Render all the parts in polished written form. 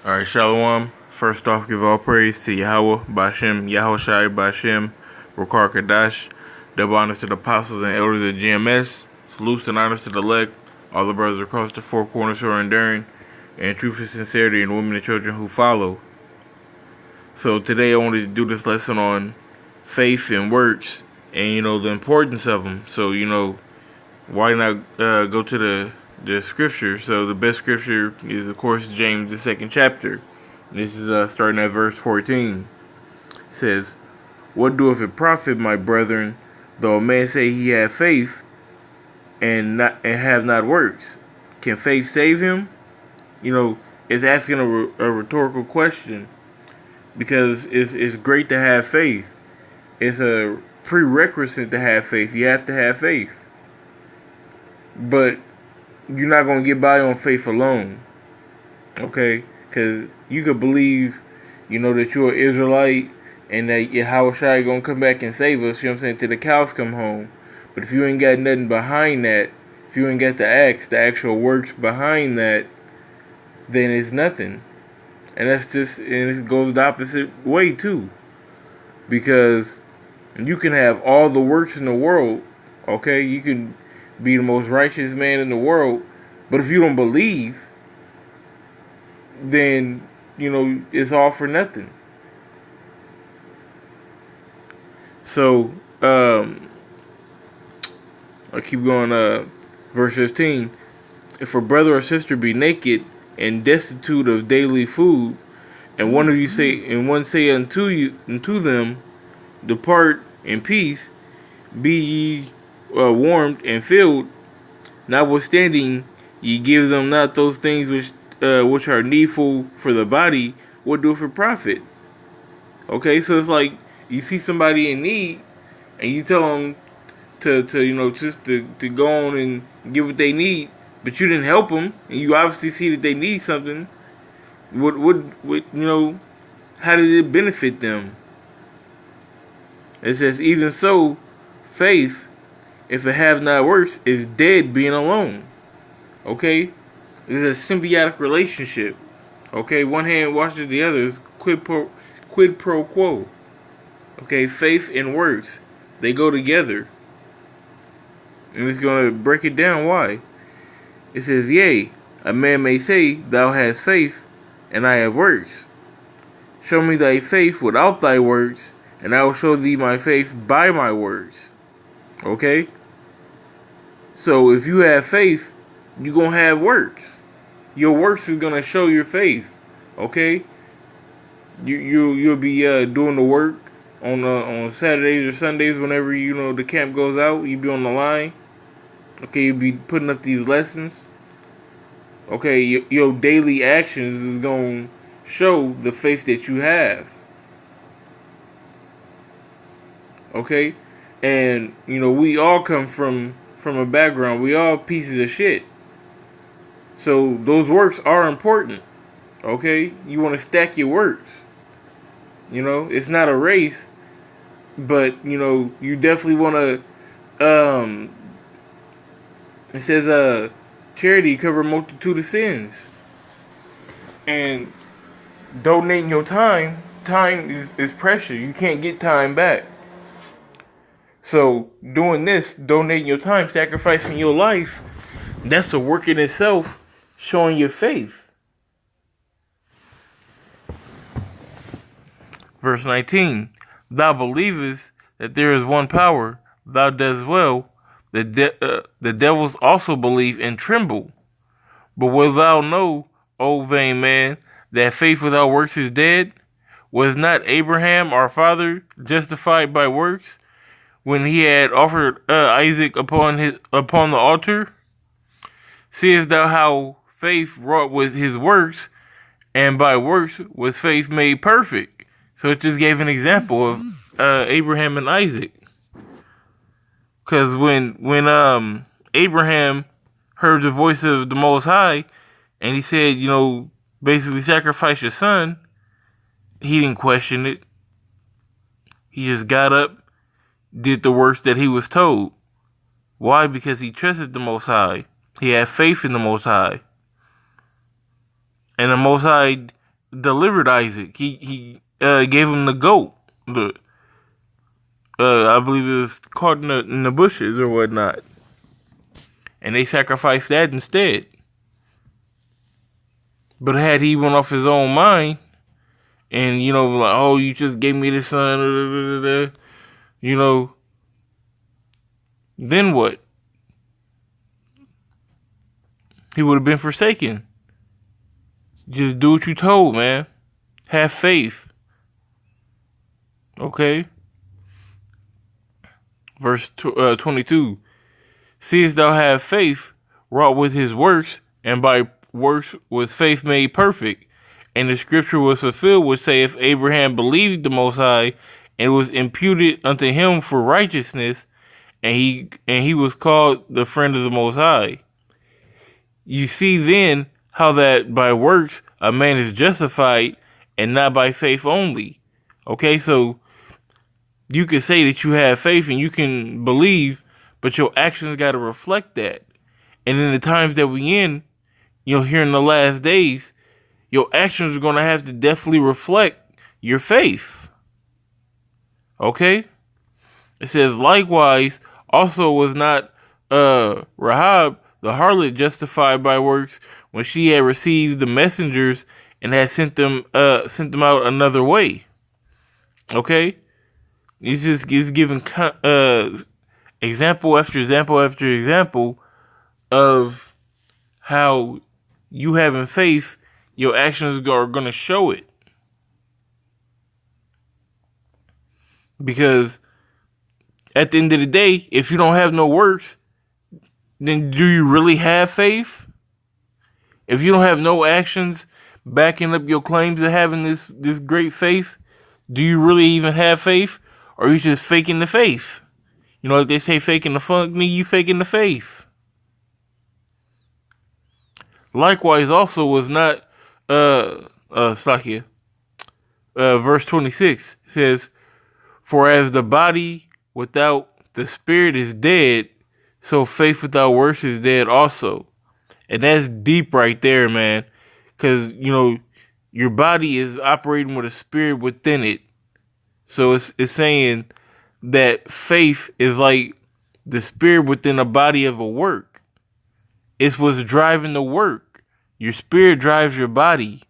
Alright, Shalom. First off, give all praise to Yahweh, Bashem, Yahushai, Bashem, Rukar Kadash. Double honors to the apostles and elders of GMS. Salutes and honors to the elect, all the brothers across the four corners who are enduring, and truth and sincerity in women and children who follow. So today I wanted to do this lesson on faith and works, and the importance of them. So why not go to the scripture? So the best scripture is, of course, James, the second chapter. This is starting at verse 14. It says, "What doeth it profit, my brethren, though a man say he have faith and have not works? Can faith save him?" It's asking a rhetorical question, because it's great to have faith. It's a prerequisite to have faith. You have to have faith. But you're not going to get by on faith alone. Okay? Because you could believe, that you're an Israelite and that Yahushua going to come back and save us, till the cows come home. But if you ain't got nothing behind that, if you ain't got the actual works behind that, then it's nothing. And it goes the opposite way too. Because you can have all the works in the world, okay? You can be the most righteous man in the world, but if you don't believe, then it's all for nothing. So I keep going. Verse 15: "If a brother or sister be naked and destitute of daily food, and one say unto them, Depart in peace, be ye warmed and filled, notwithstanding ye give them not those things which are needful for the body, what doeth it profit?" Okay, so it's like you see somebody in need, and you tell them to just to go on and get what they need, but you didn't help them, and you obviously see that they need something. How did it benefit them? It says, "Even so, faith, if it have not works, is dead being alone." Okay? This is a symbiotic relationship. Okay? One hand washes the other. It's quid pro quo. Okay? Faith and works, they go together. And it's going to break it down why. It says, "Yea, a man may say, Thou hast faith, and I have works. Show me thy faith without thy works, and I will show thee my faith by my works." Okay? So if you have faith, you're going to have works. Your works is going to show your faith. Okay? You'll be doing the work on Saturdays or Sundays whenever the camp goes out. You'll be on the line. Okay, you'll be putting up these lessons. Okay, your daily actions is going to show the faith that you have. Okay? And, we all come from a background. We all pieces of shit. So those works are important. Okay? You want to stack your works. It's not a race, but, you definitely want to, it says, charity cover a multitude of sins. And donating your time is precious. You can't get time back. So doing this, donating your time, sacrificing your life, that's a work in itself, showing your faith. Verse 19: "Thou believest that there is one power, thou doest well. The devils also believe and tremble. But wilt thou know, O vain man, that faith without works is dead? Was not Abraham our father justified by works, when he had offered Isaac upon the altar? Seest thou how faith wrought with his works, and by works was faith made perfect?" So it just gave an example of Abraham and Isaac. Because when Abraham heard the voice of the Most High, and he said, basically sacrifice your son, he didn't question it. He just got up, did the works that he was told. Why? Because he trusted the Most High. He had faith in the Most High. And the Most High delivered Isaac. He gave him the goat. I believe it was caught in the bushes or whatnot, and they sacrificed that instead. But had he went off his own mind, and like, oh, you just gave me this son, then what? He would have been forsaken. Just do what you told, man. Have faith. Okay? Verse 22. Seest thou have faith wrought with his works, and by works was faith made perfect. And the scripture was fulfilled which saith, Abraham believed the Most High, and it was imputed unto him for righteousness, and he was called the friend of the Most High. You see then how that by works a man is justified, and not by faith only. Okay, so you can say that you have faith and you can believe, but your actions got to reflect that. And in the times that we in, here in the last days, your actions are going to have to definitely reflect your faith. Okay? It says, likewise, also was not Rahab the harlot justified by works when she had received the messengers and had sent them out another way. Okay? It's just giving example after example after example of how you having faith, your actions are going to show it. Because at the end of the day, if you don't have no works, then do you really have faith? If you don't have no actions backing up your claims of having this great faith, do you really even have faith? Or are you just faking the faith? Like they say, faking the funk, you faking the faith. Likewise also was not Sakya. Verse 26 says, for as the body without the spirit is dead, so faith without works is dead also. And that's deep right there, man. Because, your body is operating with a spirit within it. So it's saying that faith is like the spirit within the body of a work. It's what's driving the work. Your spirit drives your body.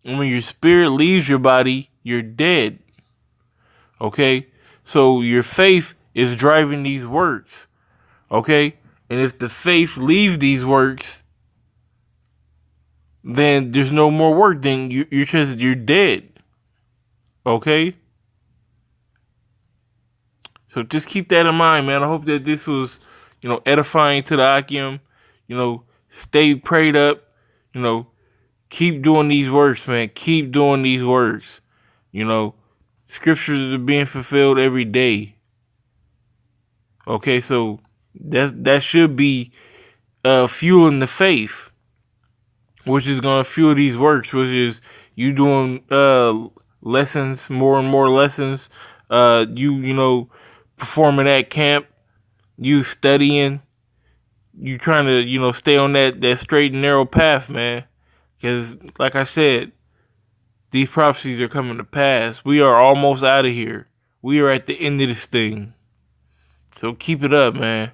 And when your spirit leaves your body, you're dead. Okay? So your faith is driving these works. Okay? And if the faith leaves these works, then there's no more work. Then you're dead. Okay? So just keep that in mind, man. I hope that this was, edifying to the Akim. Stay prayed up. Keep doing these works, man. Keep doing these works. Scriptures are being fulfilled every day. Okay, so that should be fueling the faith, which is gonna fuel these works, which is you doing lessons, more and more lessons. You performing at camp, you studying, you trying to stay on that straight and narrow path, man. Because like I said, these prophecies are coming to pass. We are almost out of here. We are at the end of this thing. So keep it up, man.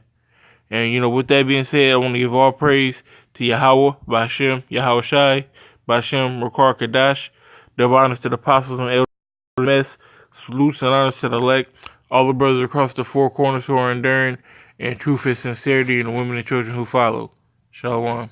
And with that being said, I want to give all praise to Yahweh, Bashem, Yahweh Shai, Bashem, Rakar Kadash, double honors to the apostles and elders, salutes and honors to the elect, all the brothers across the four corners who are enduring, and truth and sincerity, and the women and children who follow. Shalom.